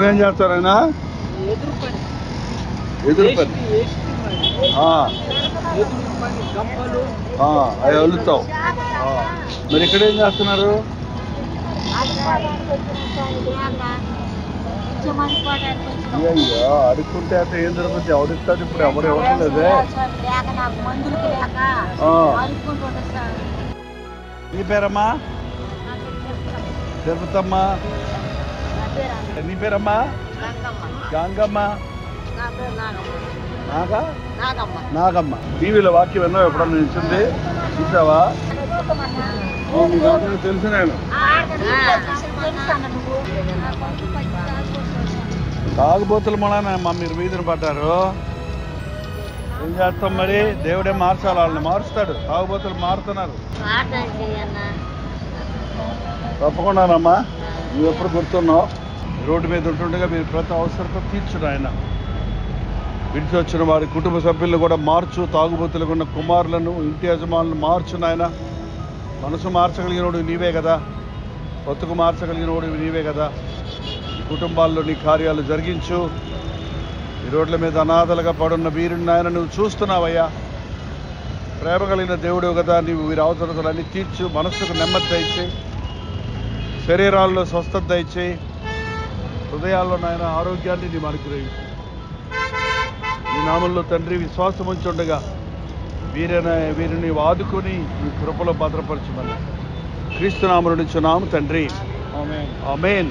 నువ్వేం చేస్తారైనా? ఎదురు పని. అవి వలుతావు. మరి ఇక్కడ ఏం చేస్తున్నారు? అయ్యో అడుక్కుంటే అంటే ఏం దొరుకుతుంది? ఎవరిస్తారు ఇప్పుడు? ఎవరు ఇవ్వట్లేదే. నీ పేరమ్మా? తిరుపతమ్మా. నీ పేరమ్మా? గంగమ్మ. నాగమ్మ. టీవీలో వాక్యం విన్నావు ఎప్పుడన్నా నిలిచింది? చూసావా? తెలుసు నేను. తాగుబోతుల మూలనమ్మా మీరు వీధిని పడ్డారు. ఏం చేస్తాం మరి? దేవుడే మార్చాలి, వాళ్ళని మారుస్తాడు. తాగుబోతులు మారుతున్నారు. తప్పకుండానమ్మా. నువ్వు ఎప్పుడు గుర్తున్నావు? రోడ్డు మీద ఉంటుండగా మీరు ప్రతి అవసరత తీర్చుడు ఆయన. విడిచి వచ్చిన వారి కుటుంబ సభ్యులను కూడా మార్చు. తాగుబోతులకు ఉన్న కుమారులను, ఇంటి యజమానులను మార్చు నాయన. మనసు మార్చగలిగినోడు నీవే కదా. బతుకు మార్చగలిగినోడు నీవే కదా. ఈ కుటుంబాల్లో నీ కార్యాలు జరిగించు. ఈ రోడ్ల మీద అనాథలుగా పడున్న వీరిని నాయన నువ్వు చూస్తున్నావయ్యా. ప్రేమ కలిగిన దేవుడు కదా. నీవు వీరి అవసరతలన్నీ తీర్చు. మనస్సుకు నెమ్మది దయచేయి. శరీరాల్లో స్వస్థత దయచేయి. హృదయాల్లో నాయన ఆరోగ్యాన్ని నీవు అనుగ్రహించు. ఈ నామంలో తండ్రి విశ్వాసం ఉంచుండగా వీరిని ఆదుకొని ఈ కృపలో భద్రపరచమని క్రీస్తు నామమున నిలుచున్నాము తండ్రి. ఆమేన్.